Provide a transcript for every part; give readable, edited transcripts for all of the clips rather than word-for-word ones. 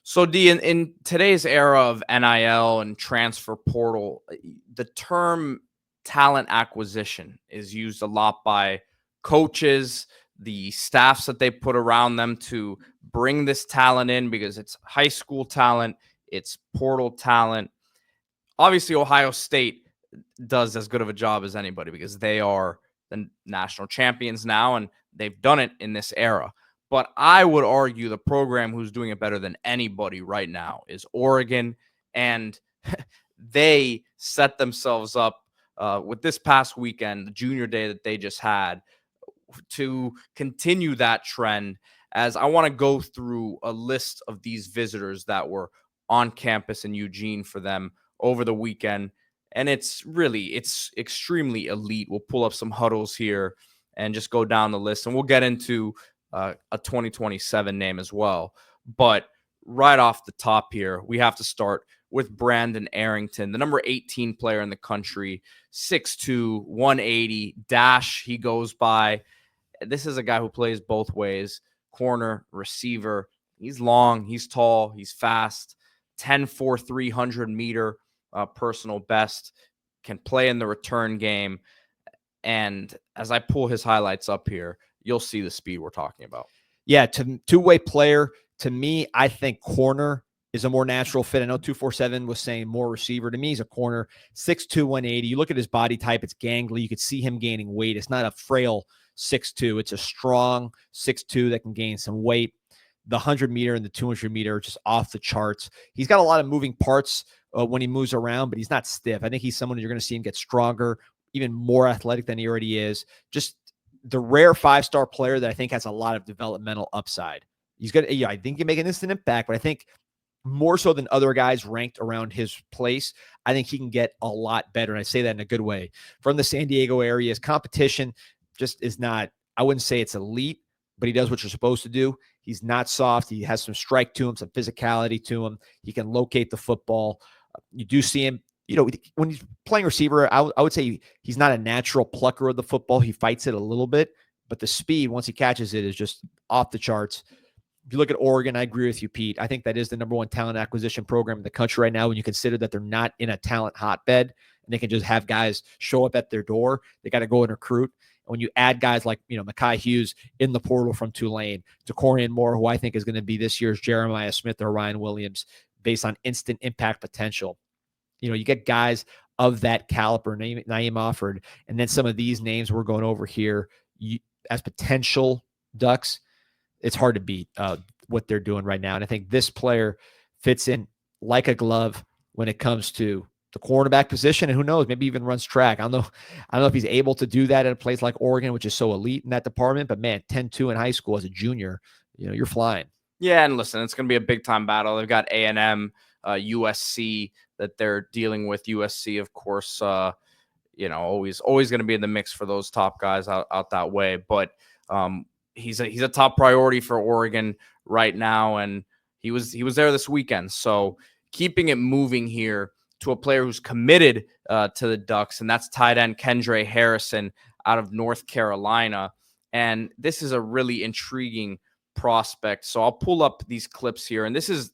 So, D, in today's era of NIL and transfer portal, the term talent acquisition is used a lot by coaches, the staffs that they put around them to bring this talent in because it's high school talent, it's portal talent. Obviously, Ohio State does as good of a job as anybody because they are the national champions now and they've done it in this era. But I would argue the program who's doing it better than anybody right now is Oregon. And they set themselves up with this past weekend, the junior day that they just had, to continue that trend. As I want to go through a list of these visitors that were on campus in Eugene for them over the weekend. And it's extremely elite. We'll pull up some huddles here and just go down the list. And we'll get into a 2027 name as well. But right off the top here, we have to start with Brandon Arrington, the number 18 player in the country, 6'2", 180, dash he goes by. This is a guy who plays both ways, corner, receiver. He's long, he's tall, he's fast, 10.4 300-meter personal best, can play in the return game. And as I pull his highlights up here, you'll see the speed we're talking about. Yeah, two-way player. To me, I think corner is a more natural fit. I know 247 was saying more receiver. To me, he's a corner, 6'2", 180. You look at his body type, it's gangly. You could see him gaining weight. It's not a frail 6'2". It's a strong 6'2" that can gain some weight. The 100-meter and the 200-meter are just off the charts. He's got a lot of moving parts when he moves around, but he's not stiff. I think he's someone you're going to see him get stronger, even more athletic than he already is. Just the rare 5-star player that I think has a lot of developmental upside. He's got, I think he can make an instant impact, but I think more so than other guys ranked around his place, I think he can get a lot better. And I say that in a good way. From the San Diego area, his competition just is not, I wouldn't say it's elite, but he does what you're supposed to do. He's not soft. He has some strike to him, some physicality to him. He can locate the football. You do see him, when he's playing receiver, I would say he's not a natural plucker of the football. He fights it a little bit, but the speed, once he catches it, is just off the charts. If you look at Oregon, I agree with you, Pete. I think that is the number one talent acquisition program in the country right now when you consider that they're not in a talent hotbed and they can just have guys show up at their door. They got to go and recruit. And when you add guys like, Mekhi Hughes in the portal from Tulane, to Corian Moore, who I think is going to be this year's Jeremiah Smith or Ryan Williams based on instant impact potential. You get guys of that caliber, Naeem Offord, and then some of these names we're going over here as potential Ducks. It's hard to beat what they're doing right now. And I think this player fits in like a glove when it comes to the cornerback position. And who knows, maybe even runs track. I don't know if he's able to do that at a place like Oregon, which is so elite in that department. But man, 10-2 in high school as a junior, you're flying. Yeah, and listen, it's going to be a big-time battle. They've got A&M, USC that they're dealing with. USC, of course, always going to be in the mix for those top guys out that way. But he's a top priority for Oregon right now, and he was there this weekend. So keeping it moving here to a player who's committed to the Ducks, and that's tight end Kendre Harrison out of North Carolina. And this is a really intriguing prospect. So I'll pull up these clips here, and this is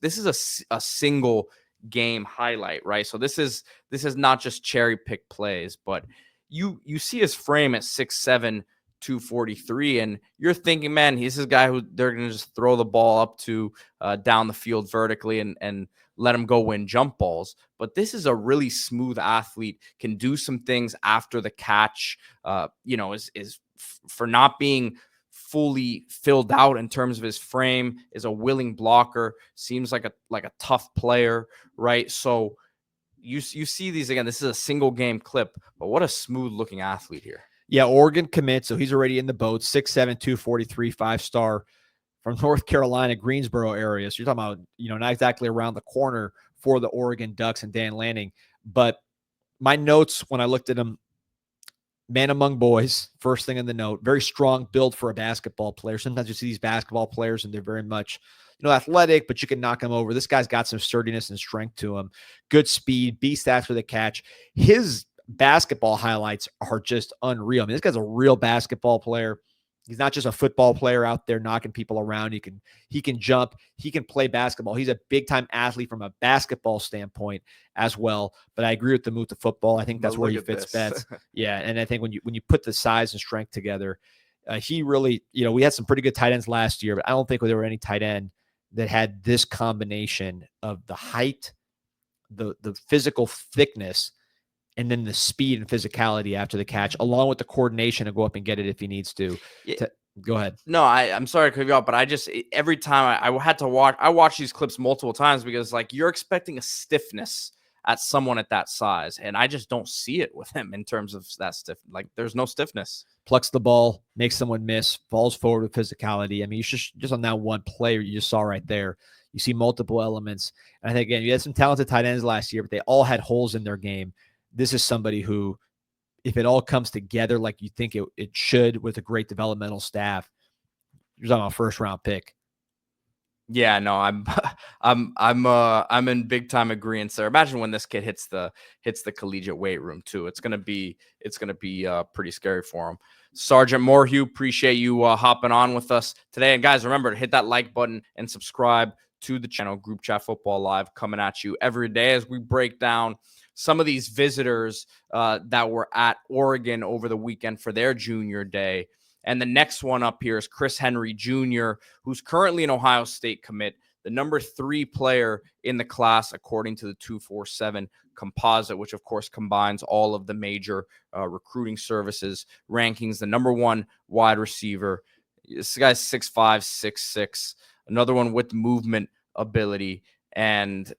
a single game highlight, right? So this is not just cherry pick plays, but you see his frame at 6'7", 243, and you're thinking, man, he's this guy who they're going to just throw the ball up to down the field vertically and let him go win jump balls. But this is a really smooth athlete, can do some things after the catch, is for not being fully filled out in terms of his frame, is a willing blocker, seems like a tough player, right? So you see these again. This is a single game clip, but what a smooth looking athlete here. Yeah, Oregon commit, so he's already in the boat. 6'7", 243, 5-star from North Carolina, Greensboro area. So you're talking about, not exactly around the corner for the Oregon Ducks and Dan Lanning. But my notes when I looked at him, man among boys, first thing in the note, very strong build for a basketball player. Sometimes you see these basketball players and they're very much, athletic, but you can knock them over. This guy's got some sturdiness and strength to him. Good speed, beast after the catch. His basketball highlights are just unreal. I mean, this guy's a real basketball player. He's not just a football player out there knocking people around. He can jump. He can play basketball. He's a big-time athlete from a basketball standpoint as well. But I agree with the move to football. I think that's where he fits best. Yeah, and I think when you put the size and strength together, he really, we had some pretty good tight ends last year, but I don't think there were any tight end that had this combination of the height, the physical thickness, and then the speed and physicality after the catch, along with the coordination to go up and get it if he needs to. Go ahead. No, I'm sorry to cut you off, but every time I had to watch, I watched these clips multiple times because you're expecting a stiffness at someone at that size, and I just don't see it with him in terms of that stiff. There's no stiffness. Plucks the ball, makes someone miss, falls forward with physicality. I mean, you just on that one player you just saw right there, you see multiple elements. And I think, again, you had some talented tight ends last year, but they all had holes in their game. This is somebody who, if it all comes together like you think it should with a great developmental staff, you're talking about a first-round pick. Yeah, no, I'm in big time agreement there. Imagine when this kid hits the collegiate weight room too. It's gonna be pretty scary for him. Sergeant Morhew, appreciate you hopping on with us today. And guys, remember to hit that like button and subscribe to the channel. Group Chat Football Live coming at you every day as we break down some of these visitors that were at Oregon over the weekend for their junior day. And the next one up here is Chris Henry Jr., who's currently an Ohio State commit, the number 3 player in the class, according to the 247 composite, which, of course, combines all of the major recruiting services rankings. The number 1 wide receiver. This guy's 6'5", 6'6", another one with movement ability. And,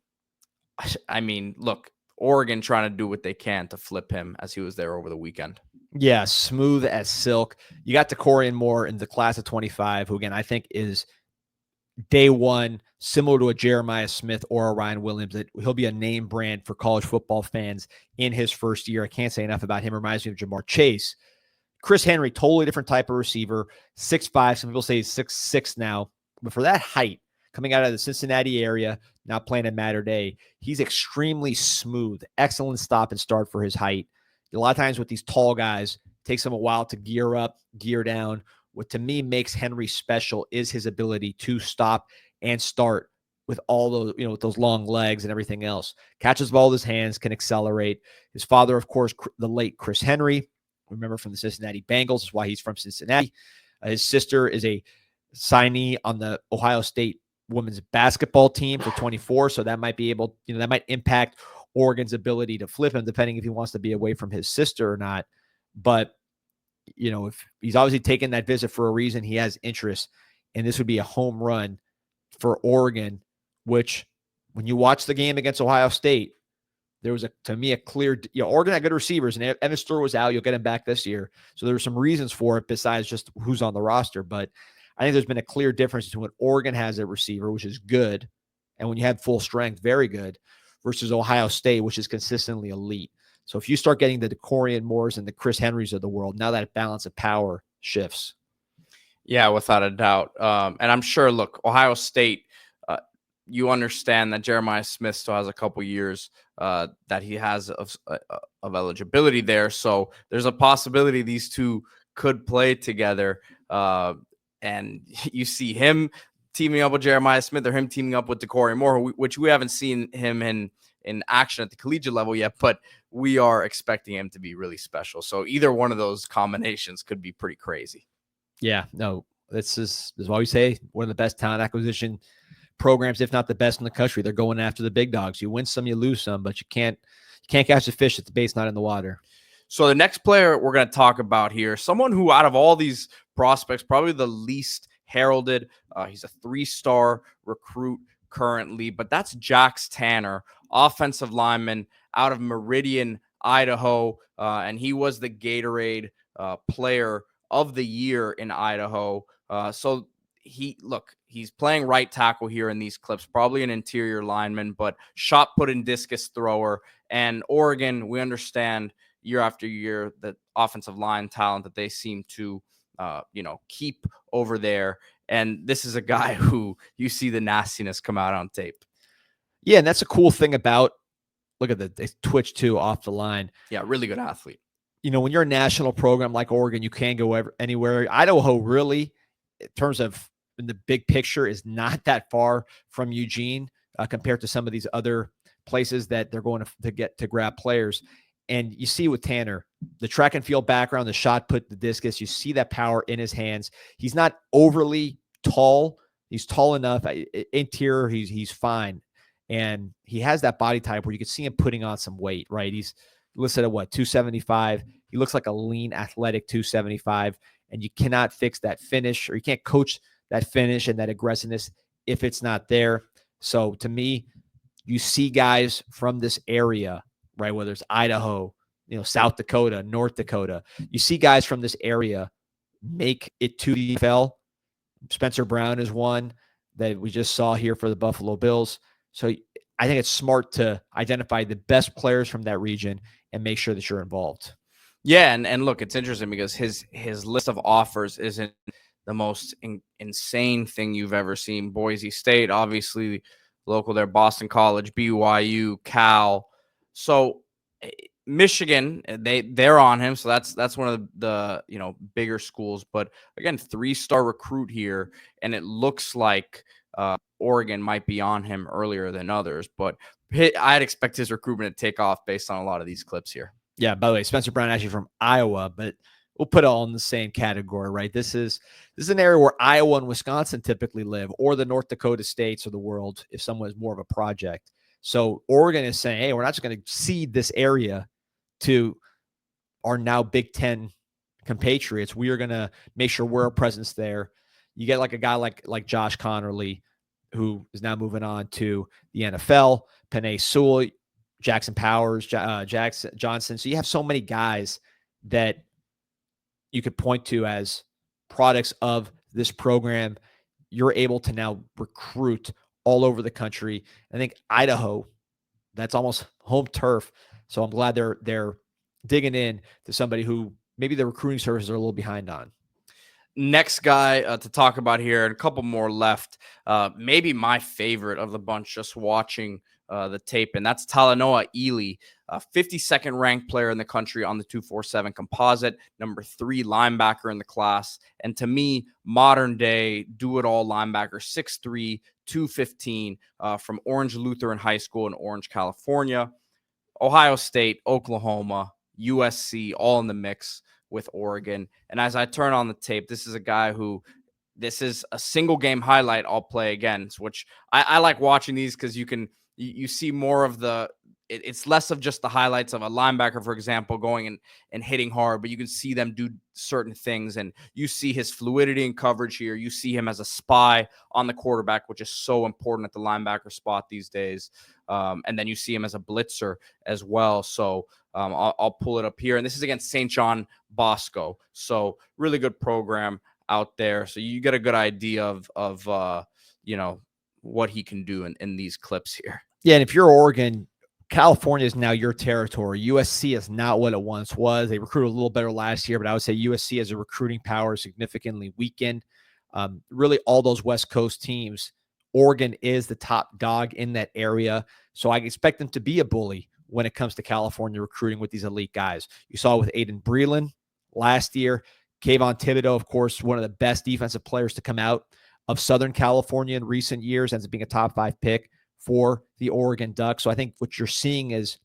I mean, look, Oregon trying to do what they can to flip him as he was there over the weekend. Yeah, smooth as silk. You got Decorian Moore in the class of 25, who, again, I think is day one, similar to a Jeremiah Smith or a Ryan Williams, that he'll be a name brand for college football fans in his first year. I can't say enough about him. Reminds me of Jamar Chase. Chris Henry, totally different type of receiver, 6'5". Some people say he's 6'6" now. But for that height, coming out of the Cincinnati area, now playing at Mater Dei, he's extremely smooth. Excellent stop and start for his height. A lot of times with these tall guys, it takes them a while to gear up, gear down. What to me makes Henry special is his ability to stop and start with all those, with those long legs and everything else. Catches the ball with his hands, can accelerate. His father, of course, the late Chris Henry, remember from the Cincinnati Bengals, is why he's from Cincinnati. His sister is a signee on the Ohio State women's basketball team for 24. So that might be able, that might impact Oregon's ability to flip him, depending if he wants to be away from his sister or not. But, if he's obviously taken that visit for a reason, he has interest, and this would be a home run for Oregon, which when you watch the game against Ohio State, there was to me a clear, Oregon had good receivers, and Evan Stewart was out. You'll get him back this year. So there were some reasons for it besides just who's on the roster. But I think there's been a clear difference between what Oregon has at receiver, which is good, and when you have full strength, very good, versus Ohio State, which is consistently elite. So if you start getting the Decorian Moores and the Chris Henrys of the world, now that balance of power shifts. Yeah, without a doubt. And I'm sure, look, Ohio State, you understand that Jeremiah Smith still has a couple years that he has of eligibility there. So there's a possibility these two could play together. And you see him teaming up with Jeremiah Smith or him teaming up with Decorian Moore, which we haven't seen him in action at the collegiate level yet, but we are expecting him to be really special. So either one of those combinations could be pretty crazy. Yeah, no, this is why we say one of the best talent acquisition programs, if not the best in the country. They're going after the big dogs. You win some, you lose some, but you can't catch the fish if the bait's not in the water. So the next player we're going to talk about here, someone who out of all these prospects, probably the least heralded. He's a 3-star recruit currently, but that's Jax Tanner, offensive lineman out of Meridian, Idaho, and he was the Gatorade player of the year in Idaho. So he's playing right tackle here in these clips, probably an interior lineman, but shot put and discus thrower. And Oregon, we understand year after year the offensive line talent that they seem to keep over there. And this is a guy who you see the nastiness come out on tape. Yeah, and that's a cool thing about, look at the twitch too off the line. Yeah, really good athlete. when you're a national program like Oregon, you can go anywhere. Idaho really, in terms of in the big picture, is not that far from Eugene compared to some of these other places that they're going to get to grab players. And you see with Tanner, the track and field background, the shot put, the discus, you see that power in his hands. He's not overly tall. He's tall enough. Interior, he's fine. And he has that body type where you can see him putting on some weight, right? He's listed at 275. He looks like a lean, athletic 275. And you cannot fix that finish, or you can't coach that finish and that aggressiveness if it's not there. So to me, you see guys from this area, right? Whether it's Idaho, South Dakota, North Dakota, you see guys from this area make it to the NFL. Spencer Brown is one that we just saw here for the Buffalo Bills. So I think it's smart to identify the best players from that region and make sure that you're involved. Yeah, and look, it's interesting because his list of offers isn't the most insane thing you've ever seen. Boise State, obviously local there, Boston College, BYU, Cal. So Michigan, they're on him. So that's one of the bigger schools. But again, 3-star recruit here, and it looks like Oregon might be on him earlier than others. But I'd expect his recruitment to take off based on a lot of these clips here. Yeah, by the way, Spencer Brown actually from Iowa, but we'll put it all in the same category, right? This is an area where Iowa and Wisconsin typically live, or the North Dakota states of the world if someone is more of a project. So Oregon is saying, hey, we're not just going to cede this area to our now Big Ten compatriots. We are going to make sure we're a presence there. You get like a guy like Josh Connerly, who is now moving on to the NFL, Penei Sewell, Jackson Powers, Jax Johnson. So you have so many guys that you could point to as products of this program. You're able to now recruit all over the country. I think Idaho, that's almost home turf. So I'm glad they're digging in to somebody who maybe the recruiting services are a little behind on. Next guy to talk about here, and a couple more left. Maybe my favorite of the bunch, just watching the tape, and that's Talanoa Ili, 52nd ranked player in the country on the 247 composite, number 3 linebacker in the class. And to me, modern day do-it-all linebacker, 6'3", 215, from Orange Lutheran High School in Orange, California. Ohio State, Oklahoma, USC, all in the mix with Oregon. And as I turn on the tape, this is a guy who, this is a single game highlight I'll play against, which I like watching these because you see more of it's less of just the highlights of a linebacker, for example, going and hitting hard, but you can see them do certain things, and you see his fluidity and coverage here. You see him as a spy on the quarterback, which is so important at the linebacker spot these days. And then you see him as a blitzer as well. So I'll pull it up here, and this is against St. John Bosco. So really good program out there. So you get a good idea of what he can do in these clips here. Yeah, and if you're Oregon, California is now your territory. USC is not what it once was. They recruited a little better last year, but I would say USC as a recruiting power significantly weakened. Really, all those West Coast teams, Oregon is the top dog in that area. So I expect them to be a bully when it comes to California recruiting with these elite guys. You saw it with Aiden Breland last year. Kayvon Thibodeau, of course, one of the best defensive players to come out of Southern California in recent years, ends up being a top 5 pick for the Oregon Ducks. So I think what you're seeing is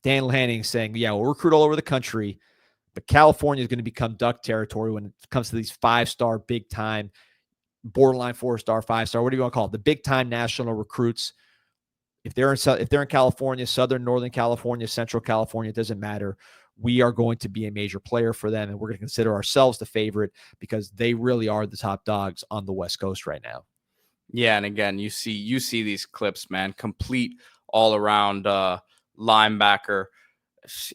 Dan Lanning saying, yeah, we'll recruit all over the country, but California is going to become Duck territory when it comes to these 5-star, big-time, borderline 4-star, 5-star, what do you want to call it? The big-time national recruits. If they're in California, Southern, Northern California, Central California, it doesn't matter. We are going to be a major player for them, and we're going to consider ourselves the favorite because they really are the top dogs on the West Coast right now. Yeah, and again, you see these clips, man. Complete all-around linebacker.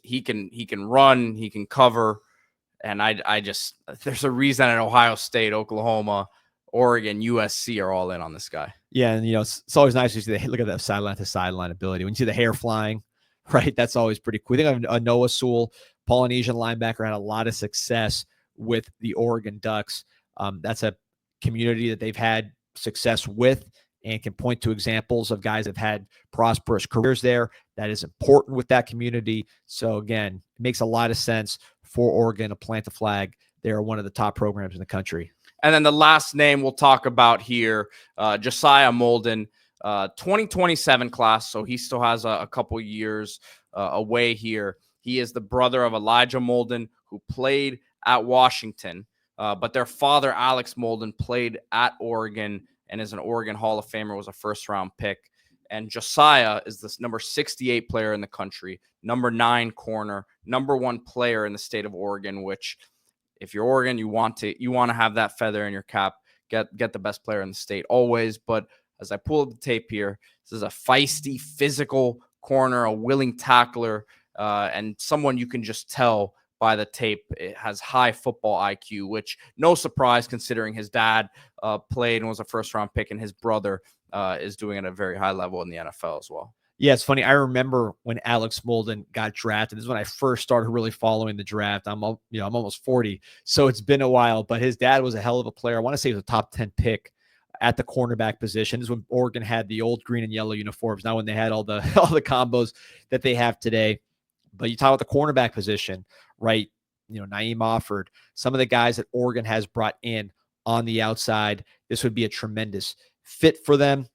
He can run, he can cover, and I just, there's a reason that Ohio State, Oklahoma, Oregon, USC are all in on this guy. Yeah, and it's always nice to see look at that sideline to sideline ability. When you see the hair flying, right? That's always pretty cool. I think of Noah Sewell, Polynesian linebacker, had a lot of success with the Oregon Ducks. That's a community that they've had success with, and can point to examples of guys that have had prosperous careers there. That is important with that community. So again, it makes a lot of sense for Oregon to plant the flag. They are one of the top programs in the country. And then the last name we'll talk about here, Josiah Molden, 2027 class. So he still has a couple years away here. He is the brother of Elijah Molden, who played at Washington, but their father, Alex Molden, played at Oregon and is an Oregon Hall of Famer, was a first-round pick. And Josiah is this number 68 player in the country, number 9 corner, number 1 player in the state of Oregon, which if you're Oregon, you want to have that feather in your cap, get the best player in the state always. But as I pull up the tape here, this is a feisty, physical corner, a willing tackler, and someone you can just tell by the tape it has high football IQ, which no surprise considering his dad played and was a first-round pick, and his brother is doing it at a very high level in the NFL as well. Yeah, it's funny. I remember when Alex Molden got drafted. This is when I first started really following the draft. I'm almost 40, so it's been a while. But his dad was a hell of a player. I want to say he was a top 10 pick at the cornerback position. This is when Oregon had the old green and yellow uniforms. Not when they had all the combos that they have today. But you talk about the cornerback position, right? Naeem Offord, some of the guys that Oregon has brought in on the outside. This would be a tremendous fit for them.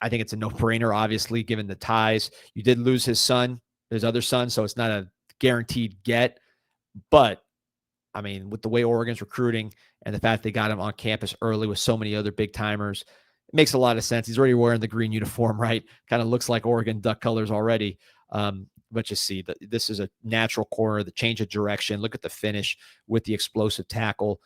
I think it's a no-brainer, obviously, given the ties. You did lose his other son, so it's not a guaranteed get. But, I mean, with the way Oregon's recruiting and the fact they got him on campus early with so many other big-timers, it makes a lot of sense. He's already wearing the green uniform, right? Kind of looks like Oregon Duck colors already. But you see, this is a natural corner, the change of direction. Look at the finish with the explosive tackle.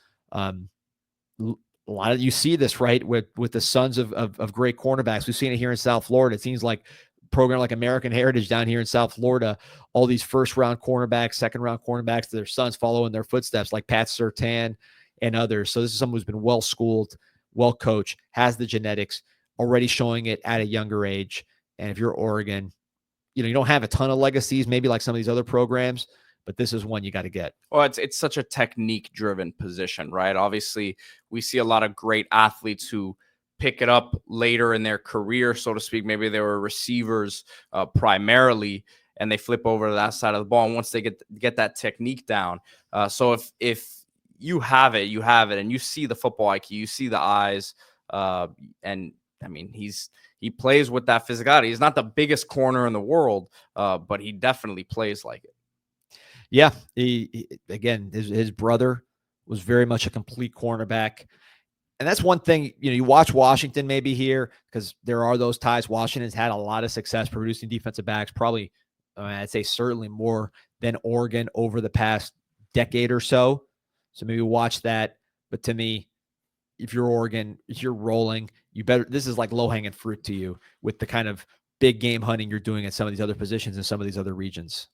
A lot of you see this, right, with the sons of great cornerbacks. We've seen it here in South Florida. It seems like a program like American Heritage down here in South Florida, all these first-round cornerbacks, second-round cornerbacks, their sons follow in their footsteps, like Pat Surtain and others. So this is someone who's been well-schooled, well-coached, has the genetics, already showing it at a younger age. And if you're Oregon, you don't have a ton of legacies, maybe like some of these other programs, but this is one you got to get. Well, it's such a technique-driven position, right? Obviously, we see a lot of great athletes who pick it up later in their career, so to speak. Maybe they were receivers primarily, and they flip over to that side of the ball. And once they get that technique down, so if you have it, and you see the football IQ, you see the eyes, and I mean he plays with that physicality. He's not the biggest corner in the world, but he definitely plays like it. Yeah, his brother was very much a complete cornerback. And that's one thing, you watch Washington maybe here because there are those ties. Washington's had a lot of success producing defensive backs, probably, I'd say certainly more than Oregon over the past decade or so. So maybe watch that. But to me, if you're Oregon, if you're rolling, this is like low-hanging fruit to you with the kind of big game hunting you're doing at some of these other positions in some of these other regions.